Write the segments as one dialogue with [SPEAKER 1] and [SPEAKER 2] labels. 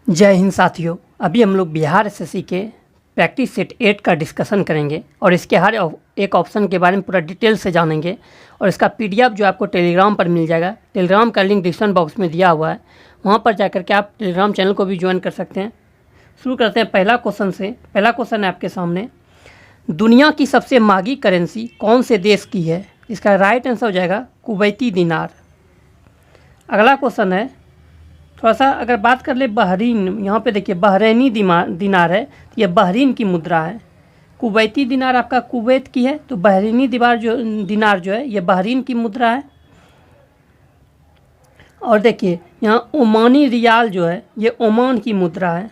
[SPEAKER 1] जय हिंद साथियों। अभी हम लोग बिहार एसएससी के प्रैक्टिस सेट 8 का डिस्कशन करेंगे और इसके हर एक ऑप्शन के बारे में पूरा डिटेल से जानेंगे। और इसका पीडीएफ जो आपको टेलीग्राम पर मिल जाएगा, टेलीग्राम का लिंक डिस्क्रिप्शन बॉक्स में दिया हुआ है, वहाँ पर जाकर के आप टेलीग्राम चैनल को भी ज्वाइन कर सकते हैं। शुरू करते हैं पहला क्वेश्चन से। पहला क्वेश्चन है आपके सामने, दुनिया की सबसे महंगी करेंसी कौन से देश की है? इसका राइट आंसर हो जाएगा कुवैती दिनार। अगला क्वेश्चन है, थोड़ा सा अगर बात कर ले बहरीन, यहाँ पे देखिए बहरैनी दिनार है, तो ये बहरीन की मुद्रा है। कुवैती दिनार आपका कुवैत की है, तो बहरीनी दिनार जो है ये बहरीन की मुद्रा है। और देखिए यहाँ ओमानी रियाल जो है ये ओमान की मुद्रा है।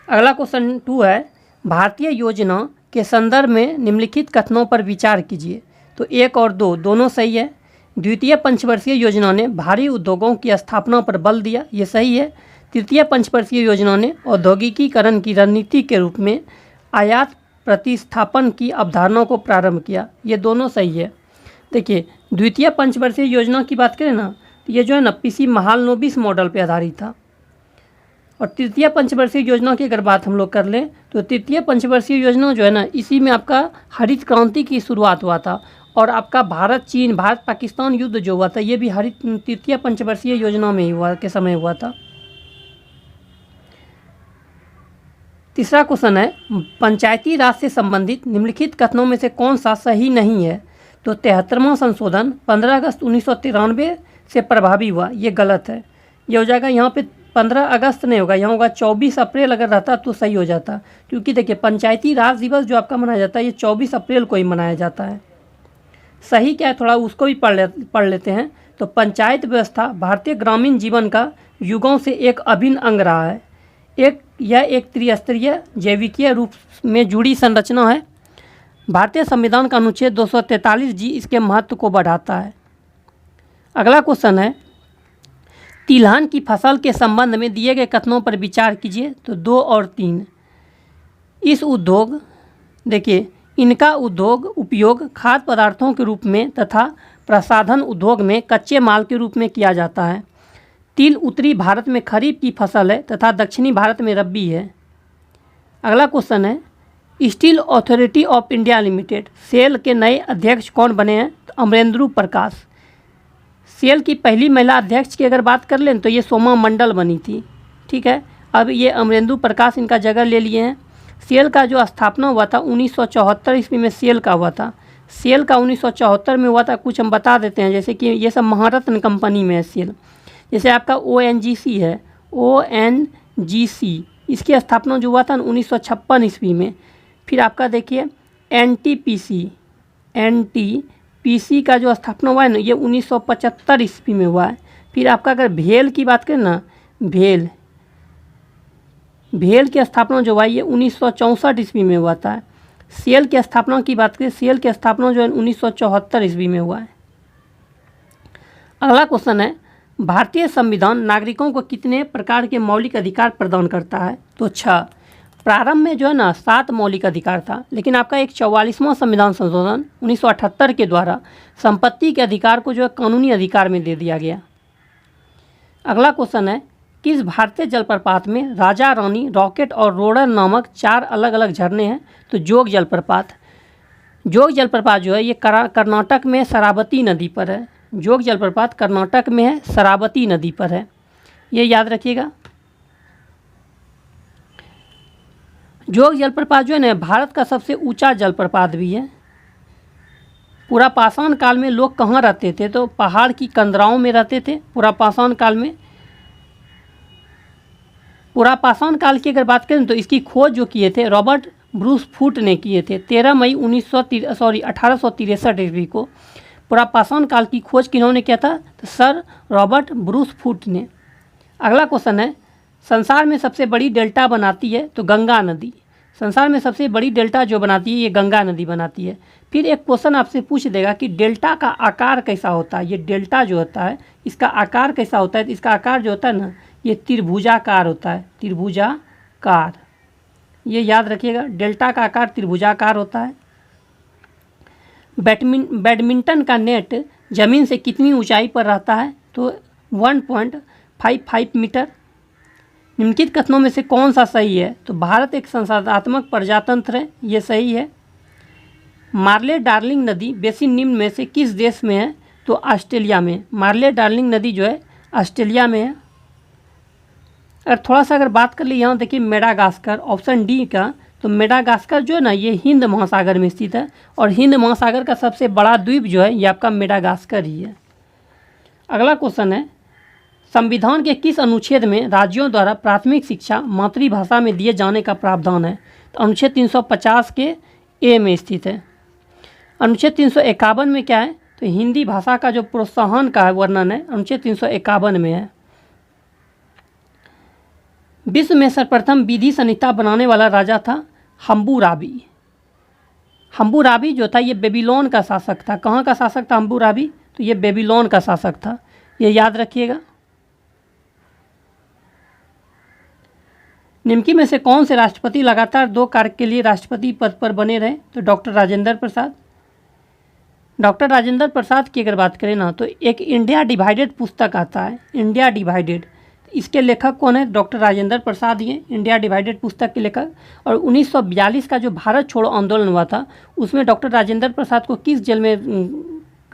[SPEAKER 1] अगला क्वेश्चन 2 है, भारतीय योजना के संदर्भ में निम्नलिखित कथनों पर विचार कीजिए। तो 1 और 2 दोनों सही है। द्वितीय पंचवर्षीय योजना ने भारी उद्योगों की स्थापना पर बल दिया, ये सही है। तृतीय पंचवर्षीय योजना ने औद्योगिकीकरण की रणनीति के रूप में आयात प्रतिस्थापन की अवधारणा को प्रारंभ किया, ये दोनों सही है। देखिए द्वितीय पंचवर्षीय योजना की बात करें ना, तो ये जो है ना पीसी महालनोबिस मॉडल पर आधारित था। और तृतीय पंचवर्षीय योजना की अगर बात हम लोग कर लें, तो तृतीय पंचवर्षीय योजना जो है ना, इसी में आपका हरित क्रांति की शुरुआत हुआ था। और आपका भारत पाकिस्तान युद्ध जो हुआ था, ये भी तृतीय पंचवर्षीय योजना में ही के समय हुआ था। तीसरा क्वेश्चन है, पंचायती राज से संबंधित निम्नलिखित कथनों में से कौन सा सही नहीं है? तो 73वां संशोधन 15 अगस्त 1993 से प्रभावी हुआ, ये गलत है। ये हो जाएगा यहाँ पे 15 अगस्त नहीं होगा, यहाँ होगा 24 अप्रैल अगर रहता तो सही हो जाता। क्योंकि देखिए पंचायती राज दिवस जो आपका मनाया जाता है ये 24 अप्रैल को ही मनाया जाता है। सही क्या है, थोड़ा उसको भी पढ़ लेते हैं। तो पंचायत व्यवस्था भारतीय ग्रामीण जीवन का युगों से एक अभिन्न अंग रहा है। यह एक त्रिस्तरीय जैविकीय रूप में जुड़ी संरचना है। भारतीय संविधान का अनुच्छेद 243 जी इसके महत्व को बढ़ाता है। अगला क्वेश्चन है, तिलहन की फसल के संबंध में दिए गए कथनों पर विचार कीजिए। तो 2 और 3। इस उद्योग, देखिए इनका उपयोग खाद्य पदार्थों के रूप में तथा प्रसाधन उद्योग में कच्चे माल के रूप में किया जाता है। तिल उत्तरी भारत में खरीफ की फसल है तथा दक्षिणी भारत में रबी है। अगला क्वेश्चन है, Steel Authority of India Limited SAIL के नए अध्यक्ष कौन बने हैं? तो अमरेंद्र प्रकाश। सेल की पहली महिला अध्यक्ष की अगर बात कर लें तो ये सोमा मंडल बनी थी, ठीक है। अब ये अमरेंद्र प्रकाश इनका जगह ले लिए हैं। सेल का जो स्थापना हुआ था 1974 ईस्वी में सेल का हुआ था। सेल का 1974 में हुआ था, कुछ हम बता देते हैं, जैसे कि ये सब महारत्न कंपनी में है सेल। जैसे आपका ONGC है, ONGC इसकी स्थापना जो हुआ था 1956 ईस्वी में। फिर आपका देखिए NTPC का जो स्थापना हुआ है ना, ये 1975 ईस्वी में हुआ है। फिर आपका अगर भेल की बात करें ना, भेल की स्थापना जो हुआ ये 1964 ईस्वी में हुआ था। सेल की स्थापना की बात करें, सेल की स्थापना जो है 1974 ईस्वी में हुआ है। अगला क्वेश्चन है, भारतीय संविधान नागरिकों को कितने प्रकार के मौलिक अधिकार प्रदान करता है? तो 6। प्रारंभ में जो है ना 7 मौलिक अधिकार था, लेकिन आपका एक 44वां संविधान संशोधन 1978 के द्वारा संपत्ति के अधिकार को जो है कानूनी अधिकार में दे दिया गया। अगला क्वेश्चन है, किस भारतीय जलप्रपात में राजा रानी, रॉकेट और रोडर नामक 4 अलग अलग झरने हैं? तो जोग जलप्रपात। जोग जलप्रपात जो है ये कर्नाटक में शरावती नदी पर है। जोग जलप्रपात कर्नाटक में है, शरावती नदी पर है, ये याद रखिएगा। जोग जलप्रपात जो है ना भारत का सबसे ऊंचा जलप्रपात भी है। पूरा पाषाण काल में लोग कहाँ रहते थे? तो पहाड़ की कंदराओं में रहते थे पूरा पाषाण काल में। पूरा पाषाण काल की अगर बात करें तो इसकी खोज जो किए थे रॉबर्ट ब्रूस फूट ने किए थे 13 मई 1863 ईस्वी को। पूरा पाषाण काल की खोज किन्होंने किया था? तो सर रॉबर्ट ब्रूस फूट ने। अगला क्वेश्चन है, संसार में सबसे बड़ी डेल्टा बनाती है? तो गंगा नदी। संसार में सबसे बड़ी डेल्टा जो बनाती है ये गंगा नदी बनाती है। फिर एक क्वेश्चन आपसे पूछ देगा कि डेल्टा का आकार कैसा होता है? ये डेल्टा जो होता है इसका आकार कैसा होता है? तो इसका आकार जो होता है ना ये त्रिभुजाकार होता है, त्रिभुजाकार, ये याद रखिएगा। डेल्टा का आकार त्रिभुजाकार होता है। बैडमिंटन का नेट ज़मीन से कितनी ऊंचाई पर रहता है? तो 1.55 मीटर। निम्नलिखित कथनों में से कौन सा सही है? तो भारत एक संसाधनात्मक प्रजातंत्र है, ये सही है। मार्ले डार्लिंग नदी बेसिन निम्न में से किस देश में है? तो ऑस्ट्रेलिया में। मार्ले डार्लिंग नदी जो है ऑस्ट्रेलिया में है। अगर थोड़ा सा अगर बात कर ली यहाँ देखिए मेडागास्कर, ऑप्शन डी का, तो मेडागास्कर जो है ना ये हिंद महासागर में स्थित है और हिंद महासागर का सबसे बड़ा द्वीप जो है ये आपका मेडागास्कर ही है। अगला क्वेश्चन है, संविधान के किस अनुच्छेद में राज्यों द्वारा प्राथमिक शिक्षा मातृभाषा में दिए जाने का प्रावधान है? तो अनुच्छेद 350 के ए में स्थित है। अनुच्छेद 351 में क्या है? तो हिंदी भाषा का जो प्रोत्साहन का वर्णन है अनुच्छेद 351 में है। विश्व में सर्वप्रथम विधि संहिता बनाने वाला राजा था हम्बुराबी। हम्बुराबी जो था ये बेबीलोन का शासक था। कहाँ का शासक था हम्बुराबी? तो ये बेबीलोन का शासक था, ये याद रखिएगा। निम्नलिखित में से कौन से राष्ट्रपति लगातार 2 कार्य के लिए राष्ट्रपति पद पर बने रहे? तो डॉक्टर राजेंद्र प्रसाद। डॉक्टर राजेंद्र प्रसाद की अगर बात करें ना तो एक इंडिया डिवाइडेड पुस्तक आता है, इंडिया डिवाइडेड। इसके लेखक कौन है? डॉक्टर राजेंद्र प्रसाद ही हैं, इंडिया डिवाइडेड पुस्तक के लेखक। और 1942 का जो भारत छोड़ो आंदोलन हुआ था उसमें डॉक्टर राजेंद्र प्रसाद को किस जेल में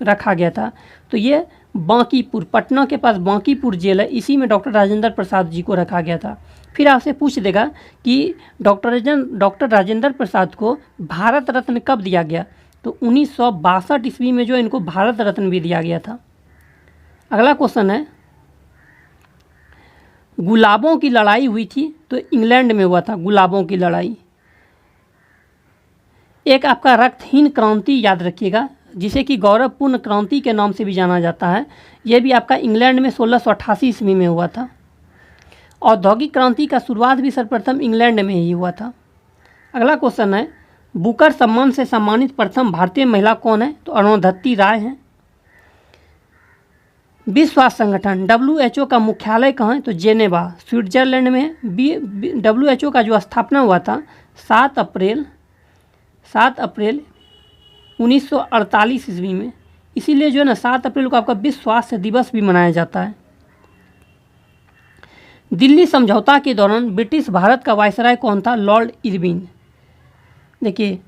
[SPEAKER 1] रखा गया था? तो ये बांकीपुर, पटना के पास बांकीपुर जेल है, इसी में डॉक्टर राजेंद्र प्रसाद जी को रखा गया था। फिर आपसे पूछ देगा कि डॉक्टर राजेंद्र प्रसाद को भारत रत्न कब दिया गया? तो 1962 ईस्वी में जो इनको भारत रत्न भी दिया गया था। अगला क्वेश्चन है, गुलाबों की लड़ाई हुई थी तो इंग्लैंड में हुआ था गुलाबों की लड़ाई। एक आपका रक्तहीन क्रांति याद रखिएगा, जिसे कि गौरवपूर्ण क्रांति के नाम से भी जाना जाता है। यह भी आपका इंग्लैंड में 1688 ईस्वी में हुआ था। औद्योगिक क्रांति का शुरुआत भी सर्वप्रथम इंग्लैंड में ही हुआ था। अगला क्वेश्चन है, बुकर सम्मान से सम्मानित प्रथम भारतीय महिला कौन है? तो अरुंधति राय हैं। विश्व स्वास्थ्य संगठन WHO का मुख्यालय कहाँ है? तो जेनेवा, स्विट्जरलैंड में है। WHO का जो स्थापना हुआ था 7 अप्रैल 1948 ईस्वी में, इसीलिए जो है ना 7 अप्रैल को आपका विश्व स्वास्थ्य दिवस भी मनाया जाता है। दिल्ली समझौता के दौरान ब्रिटिश भारत का वायसराय कौन था? Lord Irwin. देखिए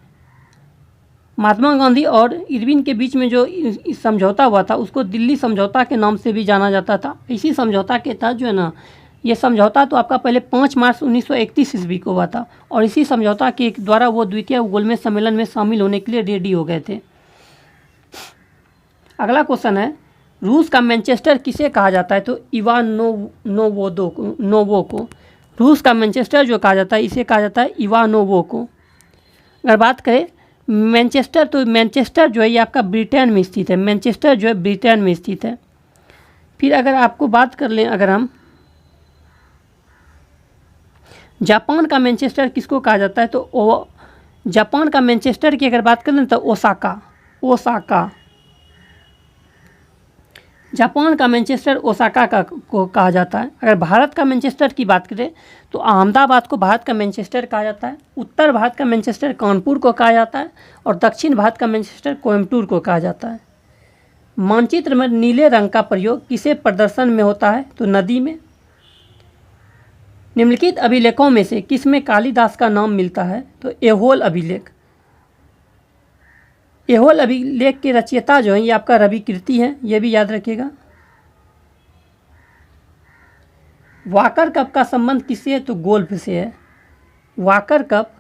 [SPEAKER 1] महात्मा गांधी और इरविन के बीच में जो समझौता हुआ था उसको दिल्ली समझौता के नाम से भी जाना जाता था। इसी समझौता के तहत जो है ना ये समझौता तो आपका पहले 5 मार्च 1931 ईस्वी को हुआ था और इसी समझौता के द्वारा वो द्वितीय गोलमेज सम्मेलन में शामिल होने के लिए रेडी हो गए थे। अगला क्वेश्चन है, रूस का मैनचेस्टर किसे कहा जाता है? तो इवान नोवो को। रूस का मैनचेस्टर जो कहा जाता है इसे कहा जाता है इवानोवो को। अगर बात करें मैनचेस्टर, तो मैनचेस्टर जो है ये आपका ब्रिटेन में स्थित है। मैनचेस्टर जो है ब्रिटेन में स्थित है। फिर अगर आपको बात कर लें, अगर हम जापान का मैनचेस्टर किसको कहा जाता है? तो जापान का मैनचेस्टर की अगर बात करें तो ओसाका। जापान का मैनचेस्टर ओसाका को कहा जाता है। अगर भारत का मैनचेस्टर की बात करें तो अहमदाबाद को भारत का मैनचेस्टर कहा जाता है। उत्तर भारत का मैनचेस्टर कानपुर को कहा जाता है और दक्षिण भारत का मैनचेस्टर कोयम्बटूर को कहा जाता है। मानचित्र में नीले रंग का प्रयोग किसे प्रदर्शन में होता है? तो नदी में। निम्नलिखित अभिलेखों में से किसमें कालिदास का नाम मिलता है? तो ऐहोल अभिलेख। ऐहोल अभिलेख के रचयिता जो है ये आपका रवि कीर्ति है, ये भी याद रखिएगा। वाकर कप का संबंध किससे है? तो गोल्फ से है। वाकर कप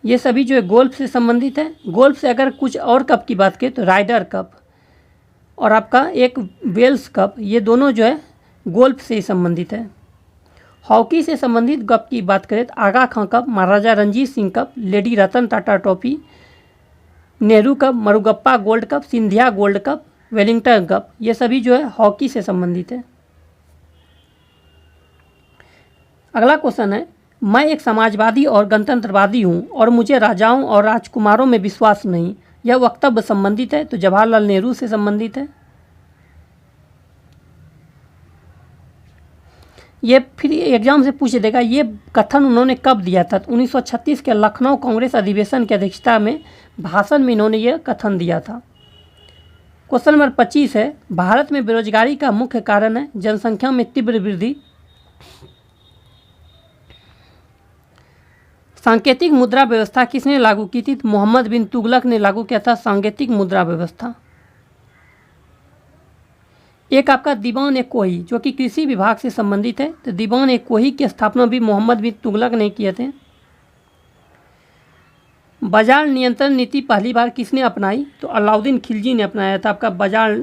[SPEAKER 1] ये सभी जो है गोल्फ से संबंधित है। गोल्फ से अगर कुछ और कप की बात करें तो राइडर कप और आपका एक वेल्स कप, ये दोनों जो है गोल्फ से ही संबंधित है। हॉकी से संबंधित कप की बात करें तो Aga Khan cup, Maharaja Ranjit Singh cup, Lady Ratan Tata trophy, Nehru cup, Murugappa gold cup, Scindia gold cup, Wellington cup, ये सभी जो है हॉकी से संबंधित है। अगला क्वेश्चन है, मैं एक समाजवादी और गणतंत्रवादी हूँ और मुझे राजाओं और राजकुमारों में विश्वास नहीं, यह वक्तव्य संबंधित है? तो जवाहरलाल नेहरू से संबंधित है। ये फिर एग्जाम से पूछ देगा ये कथन उन्होंने कब दिया था? 1936 के लखनऊ कांग्रेस अधिवेशन की अध्यक्षता में भाषण में इन्होंने ये कथन दिया था। क्वेश्चन नंबर 25 है, भारत में बेरोजगारी का मुख्य कारण है जनसंख्या में तीव्र वृद्धि। सांकेतिक मुद्रा व्यवस्था किसने लागू की थी? मोहम्मद बिन तुगलक ने लागू किया था सांकेतिक मुद्रा व्यवस्था। एक आपका दीवान ए कोही जो कि कृषि विभाग से संबंधित है, तो दीवान ए कोही की स्थापना भी मोहम्मद बिन तुगलक ने किए थे। बाजार नियंत्रण नीति पहली बार किसने अपनाई? तो अलाउद्दीन खिलजी ने अपनाया था आपका बाजार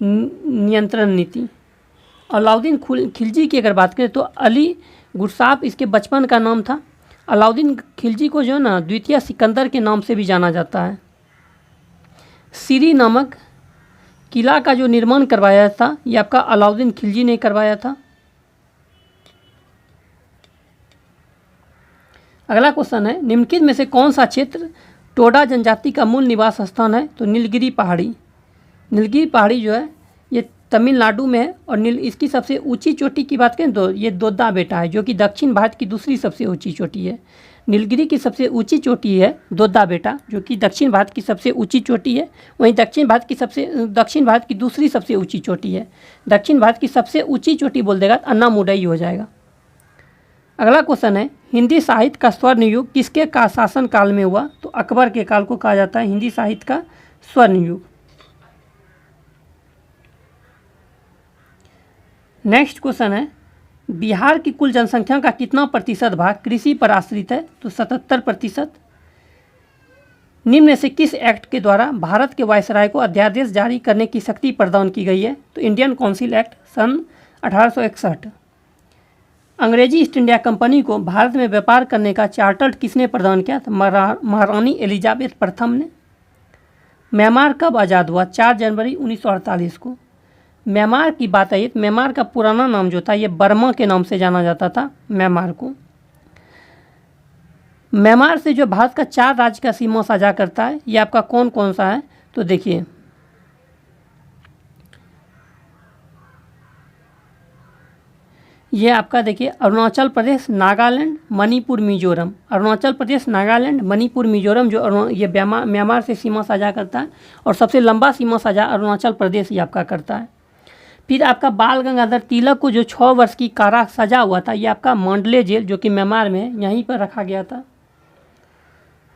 [SPEAKER 1] नियंत्रण नीति। अलाउद्दीन खिलजी की अगर बात करें तो अली गुरसाब इसके बचपन का नाम था। अलाउद्दीन खिलजी को जो है ना द्वितीय सिकंदर के नाम से भी जाना जाता है। सीरी नामक किला का जो निर्माण करवाया था ये आपका अलाउद्दीन खिलजी ने करवाया था। अगला क्वेश्चन है, निम्नलिखित में से कौन सा क्षेत्र टोडा जनजाति का मूल निवास स्थान है? तो नीलगिरी पहाड़ी। नीलगिरी पहाड़ी जो है ये तमिलनाडु में है और इसकी सबसे ऊंची चोटी की बात करें तो ये दोद्दा बेटा है जो कि दक्षिण भारत की दूसरी सबसे ऊंची चोटी है। नीलगिरी की सबसे ऊंची चोटी है दोद्दा बेटा जो कि दक्षिण भारत की सबसे ऊंची चोटी है। वहीं दक्षिण भारत की दूसरी सबसे ऊंची चोटी है। दक्षिण भारत की सबसे ऊंची चोटी बोल देगा तो अन्नामुडई हो जाएगा। अगला क्वेश्चन है, हिंदी साहित्य का स्वर्ण युग किसके का शासन काल में हुआ? तो अकबर के काल को कहा जाता है हिंदी साहित्य का स्वर्ण युग। नेक्स्ट क्वेश्चन है, बिहार की कुल जनसंख्या का कितना प्रतिशत भाग कृषि पर आश्रित है? तो 77%। निम्न से किस एक्ट के द्वारा भारत के वायसराय को अध्यादेश जारी करने की शक्ति प्रदान की गई है? तो इंडियन काउंसिल एक्ट सन 1861। अंग्रेजी ईस्ट इंडिया कंपनी को भारत में व्यापार करने का चार्टर किसने प्रदान किया? तो महारानी एलिजाबेथ प्रथम ने। म्यांमार कब आज़ाद हुआ? 4 जनवरी 1948 को। म्यांमार की बात आई तो म्यांमार का पुराना नाम जो था ये बर्मा के नाम से जाना जाता था म्यांमार को। म्यांमार से जो भारत का 4 राज्य का सीमा साझा करता है ये आपका कौन कौन सा है? तो देखिए ये आपका देखिए अरुणाचल प्रदेश, नागालैंड, मणिपुर, मिजोरम। अरुणाचल प्रदेश, नागालैंड, मणिपुर, मिजोरम जो ये म्यांमार से सीमा साझा करता है और सबसे लंबा सीमा साझा अरुणाचल प्रदेश ये आपका करता है। फिर आपका बाल गंगाधर तिलक को जो 6 वर्ष की कारा सजा हुआ था ये आपका मांडले जेल जो कि म्यांमार में यहीं पर रखा गया था।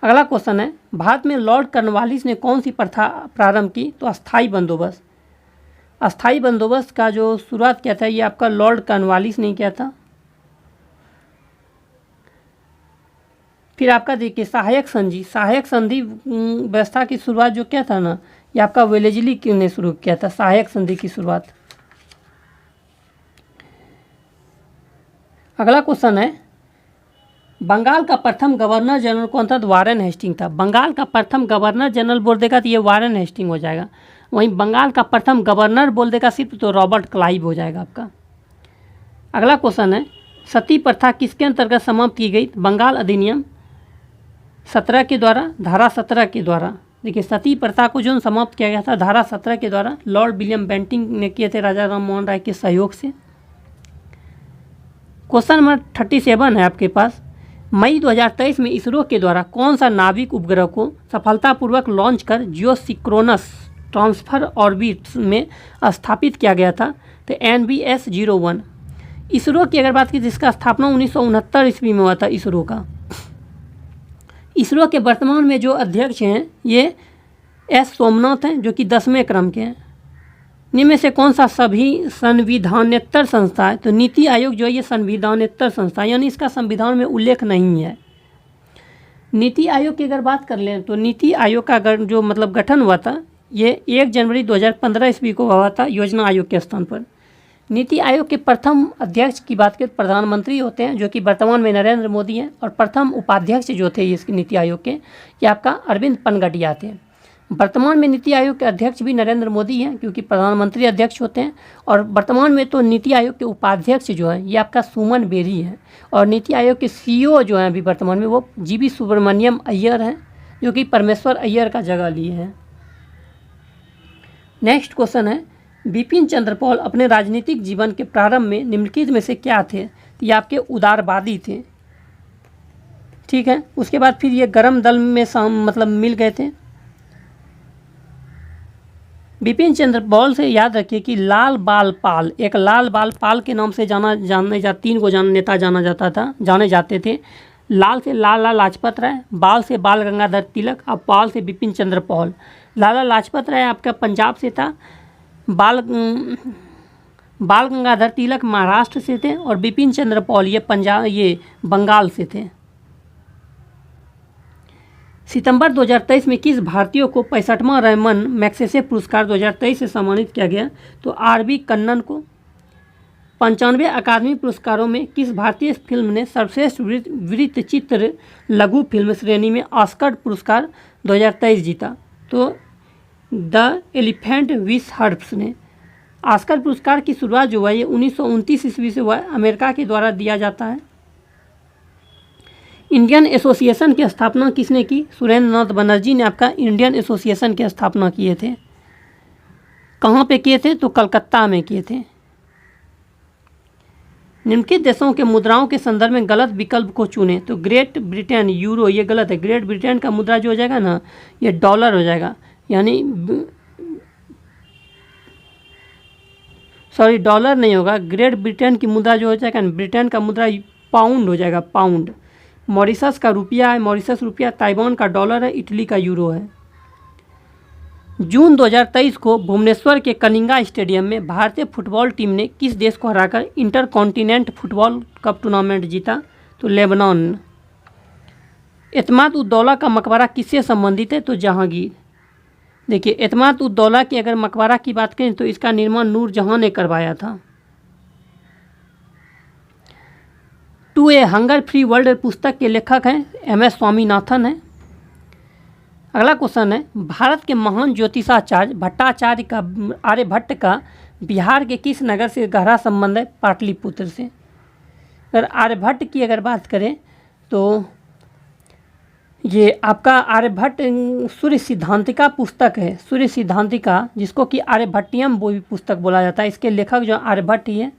[SPEAKER 1] अगला क्वेश्चन है, भारत में लॉर्ड कॉर्नवालिस ने कौन सी प्रथा प्रारंभ की? तो अस्थाई बंदोबस्त। अस्थाई बंदोबस्त का जो शुरुआत किया था ये आपका लॉर्ड कॉर्नवालिस ने किया था। फिर आपका देखिए सहायक संधि। सहायक संधि व्यवस्था की शुरुआत जो क्या था ना ये आपका वेलेस्ली ने शुरू किया था सहायक संधि की शुरुआत। अगला क्वेश्चन है, बंगाल का प्रथम गवर्नर जनरल कौन था? तो वारेन हेस्टिंग था। बंगाल का प्रथम गवर्नर जनरल बोल देगा तो ये वारेन हेस्टिंग हो जाएगा। वहीं बंगाल का प्रथम गवर्नर बोल देगा सिर्फ तो रॉबर्ट क्लाइव हो जाएगा आपका। अगला क्वेश्चन है, सती प्रथा किसके अंतर्गत समाप्त की गई? बंगाल अधिनियम 17 के द्वारा, धारा 17 के द्वारा। देखिए सती प्रथा को जो समाप्त किया गया था धारा 17 के द्वारा लॉर्ड विलियम बेंटिंग ने किए थे राजा राम मोहन राय के सहयोग से। क्वेश्चन नंबर 37 है आपके पास, मई 2023 में इसरो के द्वारा कौन सा नाभिक उपग्रह को सफलतापूर्वक लॉन्च कर जियोसिंक्रोनस ट्रांसफर ऑर्बिट में स्थापित किया गया था? तो NBS-01। इसरो की अगर बात की जिसका स्थापना 1969 ईस्वी में हुआ था इसरो का। इसरो के वर्तमान में जो अध्यक्ष हैं ये S सोमनाथ हैं जो कि 10वें क्रम के हैं। निम्न में से कौन सा सभी संविधानेतर संस्था है? तो नीति आयोग जो है ये संविधानेतर संस्था यानी इसका संविधान में उल्लेख नहीं है। नीति आयोग की अगर बात कर लें तो नीति आयोग का अगर जो मतलब गठन हुआ था ये 1 जनवरी 2015 ईस्वी को हुआ था योजना आयोग के स्थान पर। नीति आयोग के प्रथम अध्यक्ष की बात करें प्रधानमंत्री होते हैं जो कि वर्तमान में नरेंद्र मोदी हैं और प्रथम उपाध्यक्ष जो थे इस नीति आयोग के ये आपका अरविंद पनगटिया थे। वर्तमान में नीति आयोग के अध्यक्ष भी नरेंद्र मोदी हैं क्योंकि प्रधानमंत्री अध्यक्ष होते हैं और वर्तमान में तो नीति आयोग के उपाध्यक्ष जो हैं ये आपका सुमन बेरी हैं और नीति आयोग के CEO जो हैं अभी वर्तमान में वो GV सुब्रमण्यम अय्यर हैं जो कि परमेश्वर अय्यर का जगह लिए हैं। नेक्स्ट क्वेश्चन है, बिपिन चंद्र पाल अपने राजनीतिक जीवन के प्रारंभ में निम्नलिखित में से क्या थे? ये आपके उदारवादी थे। ठीक है, उसके बाद फिर ये गरम दल में मतलब मिल गए थे। बिपिन चंद्र पाल से याद रखिए कि लाल बाल पाल, एक लाल बाल पाल के नाम से तीन को नेता जाने जाते थे। लाल से लाला लाजपत राय, बाल से बाल गंगाधर तिलक और पाल से बिपिन चंद्र पाल। लाला लाजपत राय आपका पंजाब से था, बाल गंगाधर तिलक महाराष्ट्र से थे और बिपिन चंद्र पाल ये बंगाल से थे। सितंबर 2023 में किस भारतीय को 65वां रेमन मैग्सेसे पुरस्कार 2023 से सम्मानित किया गया? तो आर.बी. कन्नन को। 95 अकादमी पुरस्कारों में किस भारतीय फिल्म ने सर्वश्रेष्ठ वृत्त चित्र लघु फिल्म श्रेणी में ऑस्कर पुरस्कार 2023 जीता? तो द एलिफेंट विश हर्ब्स ने। ऑस्कर पुरस्कार की शुरुआत जो हुआ ये 1929 ईस्वी से हुआ, अमेरिका के द्वारा दिया जाता है। इंडियन एसोसिएशन की स्थापना किसने की? सुरेंद्र नाथ बनर्जी ने आपका इंडियन एसोसिएशन की स्थापना किए थे। कहाँ पे किए थे? तो कलकत्ता में किए थे। निम्नलिखित देशों के मुद्राओं के संदर्भ में गलत विकल्प को चुने। तो ग्रेट ब्रिटेन यूरो, ये गलत है। ग्रेट ब्रिटेन का मुद्रा जो हो जाएगा ना, ये डॉलर हो जाएगा, यानी सॉरी डॉलर नहीं होगा। ग्रेट ब्रिटेन की मुद्रा जो हो जाएगा, ब्रिटेन का मुद्रा पाउंड हो जाएगा, पाउंड। मॉरिशस का रुपया है, मॉरिशस रुपया। ताइवान का डॉलर है, इटली का यूरो है। जून 2023 को भुवनेश्वर के कलिंगा स्टेडियम में भारतीय फुटबॉल टीम ने किस देश को हराकर इंटरकॉन्टिनेंट फुटबॉल कप टूर्नामेंट जीता? तो लेबनान। एतमाद उद दौला का मकबरा किससे संबंधित है? तो जहांगीर। देखिए, एतमाद उद दौला की अगर मकबरा की बात करें तो इसका निर्माण नूरजहां ने करवाया था। To a hunger free world पुस्तक के लेखक हैं एम.एस. स्वामीनाथन है। अगला क्वेश्चन है, भारत के महान ज्योतिषाचार्य भट्टाचार्य का आर्यभट्ट का बिहार के किस नगर से गहरा संबंध है? पाटलिपुत्र से। अगर आर्यभट्ट की अगर बात करें तो ये आपका आर्यभट्ट सूर्य सिद्धांतिका पुस्तक है, सूर्य सिद्धांतिका, जिसको कि आर्यभट्टियम वो भी पुस्तक बोला जाता है। इसके लेखक जो आर्यभट्ट ही है।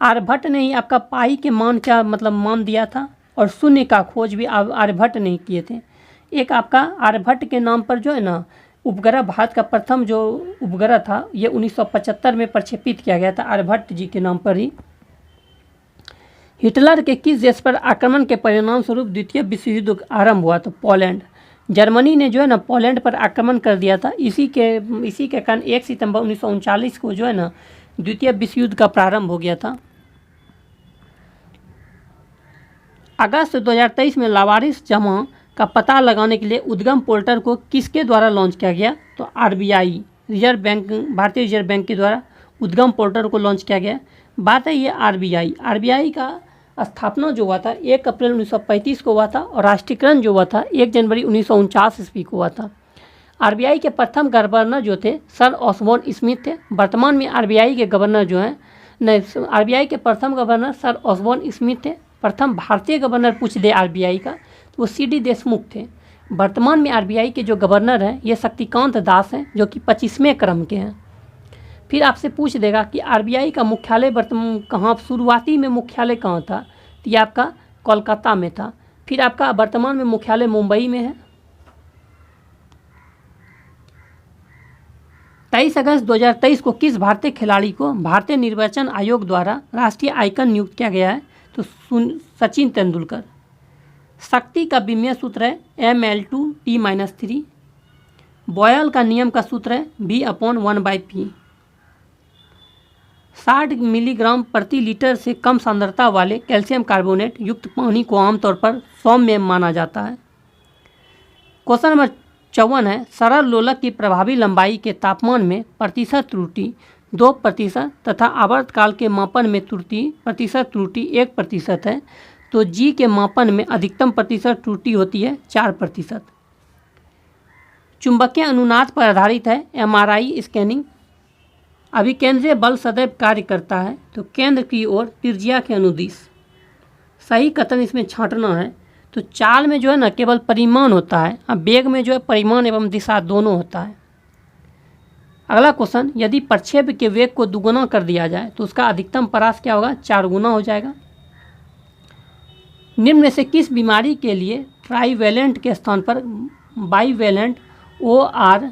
[SPEAKER 1] आर्यभट्ट ने ही आपका पाई के मान क्या मतलब मान दिया था, और शून्य का खोज भी आर्यभट्ट ने किए थे। एक आपका आर्यभट्ट के नाम पर जो है ना उपग्रह, भारत का प्रथम जो उपग्रह था ये 1975 में प्रक्षेपित किया गया था आर्यभट्ट जी के नाम पर ही। हिटलर के किस देश पर आक्रमण के परिणाम स्वरूप द्वितीय विश्व युद्ध आरंभ हुआ? तो पोलैंड। जर्मनी ने जो है ना पोलैंड पर आक्रमण कर दिया था। इसी के कारण 1 सितंबर 1939 को जो है ना द्वितीय विश्व युद्ध का प्रारंभ हो गया था। अगस्त 2023 में लावारिस जमा का पता लगाने के लिए उद्गम पोर्टल को किसके द्वारा लॉन्च किया गया? तो आरबीआई, रिजर्व बैंक, भारतीय रिजर्व बैंक के द्वारा उद्गम पोर्टल को लॉन्च किया गया। बात है ये आरबीआई का स्थापना जो हुआ था 1 अप्रैल 1935 को हुआ था, और राष्ट्रीयकरण जो हुआ था 1 जनवरी 1949 ईस्वी को हुआ था। आरबीआई के प्रथम गवर्नर जो थे सर ऑसबोर्न स्मिथ थे। वर्तमान में आरबीआई के गवर्नर जो हैं आरबीआई के प्रथम गवर्नर सर ऑसबोर्न स्मिथ थे। प्रथम भारतीय गवर्नर पूछ दे आरबीआई का तो वो सी.डी. देशमुख थे। वर्तमान में आरबीआई के जो गवर्नर हैं ये शक्तिकांत दास हैं, जो कि 25वें क्रम के हैं। फिर आपसे पूछ देगा कि आरबीआई का मुख्यालय वर्तमान कहाँ, शुरुआती में मुख्यालय कहाँ था? तो ये आपका कोलकाता में था। फिर आपका वर्तमान में मुख्यालय मुंबई में है। 23 अगस्त 2023 को किस भारतीय खिलाड़ी को भारतीय निर्वाचन आयोग द्वारा राष्ट्रीय आइकन नियुक्त किया गया है? तो सचिन तेंदुलकर। शक्ति का विमेय सूत्र है mL2T-3। बॉयल का नियम का सूत्र है V/1/P। 60 मिलीग्राम प्रति लीटर से कम सांद्रता वाले कैल्शियम कार्बोनेट युक्त पानी को आमतौर पर सौम्य माना जाता है। क्वेश्चन नंबर 54 है, सरल लोलक की प्रभावी लंबाई के तापमान में प्रतिशत त्रुटि 2% तथा आवर्तकाल के मापन में प्रतिशत त्रुटि 1% है, तो जी के मापन में अधिकतम प्रतिशत त्रुटि होती है 4%। चुंबकीय अनुनाद पर आधारित है एमआरआई स्कैनिंग। अभिकेंद्रीय बल सदैव कार्य करता है, तो केंद्र की ओर त्रिज्या के अनुदिश। सही कथन इसमें छांटना है। तो चाल में जो है ना केवल परिमाण होता है, अब वेग में जो है परिमाण एवं दिशा दोनों होता है। अगला क्वेश्चन, यदि प्रक्षेप के वेग को दुगुना कर दिया जाए तो उसका अधिकतम परास क्या होगा? 4 गुना हो जाएगा। निम्न में से किस बीमारी के लिए ट्राईवैलेंट के स्थान पर बाईवैलेंट OR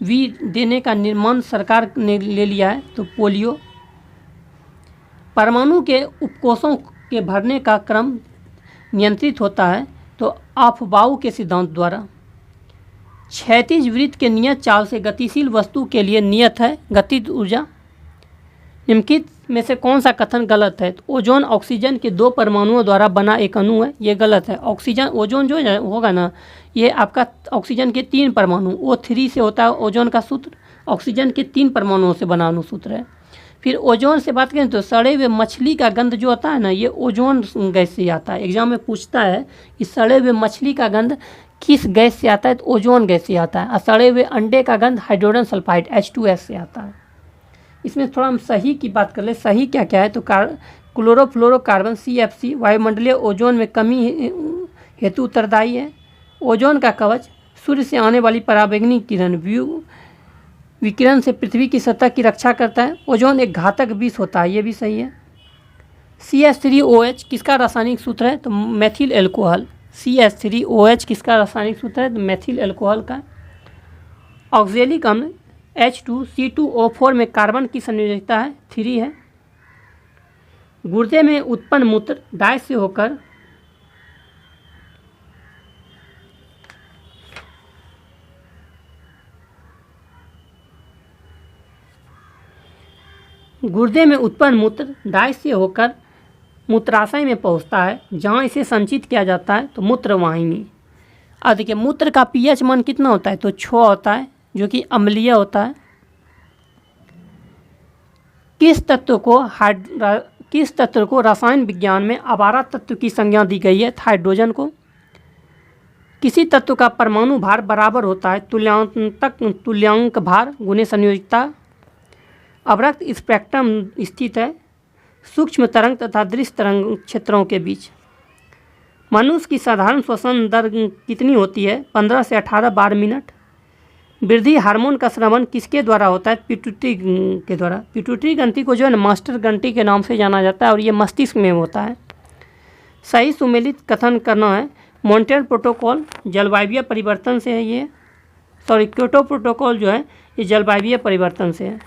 [SPEAKER 1] वी देने का निर्माण सरकार ने ले लिया है, तो पोलियो। परमाणु के उपकोषों के भरने का क्रम नियंत्रित होता है, तो अफबाऊ के सिद्धांत द्वारा। क्षैतिज वृत्त के नियत चाल से गतिशील वस्तु के लिए नियत है गतिज ऊर्जा। निम्नलिखित में से कौन सा कथन गलत है? तो ओजोन ऑक्सीजन के 2 परमाणुओं द्वारा बना एक अणु है, ये गलत है। ऑक्सीजन ओजोन जो होगा ना, ये आपका ऑक्सीजन के 3 परमाणु O3 से होता है ओजोन का सूत्र। ऑक्सीजन के 3 परमाणुओं से बना अणु सूत्र है। फिर ओजोन से बात करें तो सड़े हुए मछली का गंध जो होता है ना, ये ओजोन गैस से आता है। एग्जाम में पूछता है कि सड़े हुए मछली का गंध किस गैस से आता है, तो ओजोन गैस से आता है। और सड़े हुए अंडे का गंध हाइड्रोजन सल्फाइड H2S से आता है। इसमें थोड़ा हम सही की बात कर ले। सही क्या क्या है? तो क्लोरोफ्लोरोकार्बन CFC वायुमंडलीय ओजोन में कमी हेतु उत्तरदायी है। ओजोन का कवच सूर्य से आने वाली पराबैंगनी किरण विकिरण से पृथ्वी की सतह की रक्षा करता है। ओजोन एक घातक विष होता है, ये भी सही है। CH3OH किसका रासायनिक सूत्र है? तो मेथिल एल्कोहल। CH3OH किसका रासायनिक सूत्र है? तो मेथिल एल्कोहल का। ऑक्जेलिक अम्ल H2C2O4 में कार्बन की संयोजकता है 3 है। गुर्दे में उत्पन्न मूत्र डाय से होकर मूत्राशय में पहुंचता है, जहां इसे संचित किया जाता है, तो मूत्रवाहिनी। अब देखिए मूत्र का pH मान कितना होता है? तो 6 होता है, जो कि अम्लीय होता है। किस तत्व को रसायन विज्ञान में आवारा तत्व की संज्ञा दी गई है? हाइड्रोजन को। किसी तत्व का परमाणु भार बराबर होता है तुल्यांक भार गुने संयोजकता। अवरक्त स्पेक्ट्रम स्थित है सूक्ष्म तरंग तथा दृश्य तरंग क्षेत्रों के बीच। मनुष्य की साधारण श्वसन दर कितनी होती है? 15 से 18 बार मिनट। वृद्धि हार्मोन का स्रवण किसके द्वारा होता है? पिट्यूटरी के द्वारा। पिट्यूटरी ग्रंथि को जो है ना मास्टर ग्रंथि के नाम से जाना जाता है, और ये मस्तिष्क में होता है। सही सुमेलित कथन करना है। मॉन्ट्रियल प्रोटोकॉल जलवायु परिवर्तन से है। क्योटो प्रोटोकॉल जो है ये जलवायु परिवर्तन से है।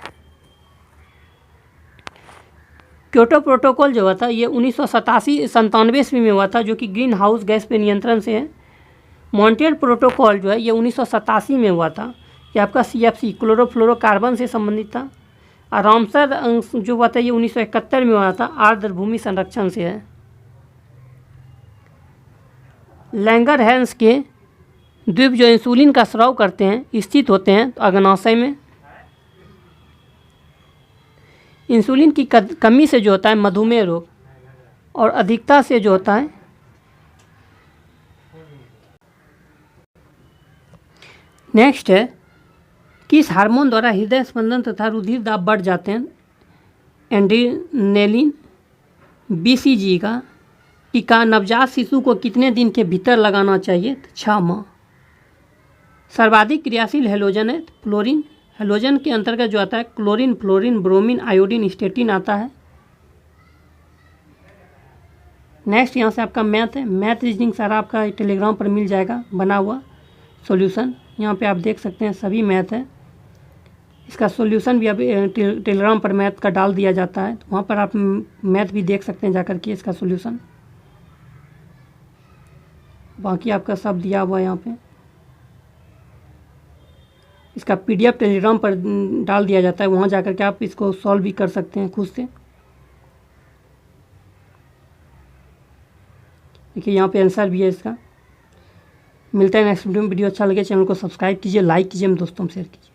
[SPEAKER 1] क्योटो प्रोटोकॉल जो हुआ था ये 1997 ईस्वी में हुआ था, जो कि ग्रीन हाउस गैस पे नियंत्रण से है। मॉन्ट्रियल प्रोटोकॉल जो है ये 1987 में हुआ था। ये आपका CFC क्लोरोफ्लोरोकार्बन से संबंधित था। और रामसर जो हुआ था ये 1971 में हुआ था, आर्द्रभूमि संरक्षण से है। लैंगरहैंस के द्वीप जो इंसुलिन का स्राव करते हैं स्थित होते हैं अग्नाशय में। इंसुलिन की कमी से जो होता है मधुमेह रोग, और अधिकता से जो होता है नेक्स्ट है किस हार्मोन द्वारा हृदय स्पंदन तथा रुधिर दाब बढ़ जाते हैं? एड्रेनालिन। BCG का टीका नवजात शिशु को कितने दिन के भीतर लगाना चाहिए? 6 माह। सर्वाधिक क्रियाशील हैलोजन है फ्लोरीन। हैलोजन के अंतर्गत जो आता है chlorine, fluorine, bromine, iodine, statin आता है। नेक्स्ट यहाँ से आपका मैथ है। मैथ रीजनिंग सारा आपका टेलीग्राम पर मिल जाएगा बना हुआ सॉल्यूशन। यहाँ पे आप देख सकते हैं सभी मैथ है। इसका सॉल्यूशन भी अभी टेलीग्राम पर मैथ का डाल दिया जाता है, तो वहाँ पर आप मैथ भी देख सकते हैं जाकर के इसका सॉल्यूशन। बाकी आपका सब दिया हुआ है यहाँ पे। इसका PDF टेलीग्राम पर डाल दिया जाता है, वहाँ जाकर के आप इसको सॉल्व भी कर सकते हैं खुद से। देखिए यहाँ पे आंसर भी है इसका। मिलता है नेक्स्ट वीडियो में। वीडियो अच्छा लगे चैनल को सब्सक्राइब कीजिए, लाइक कीजिए, दोस्तों में शेयर कीजिए।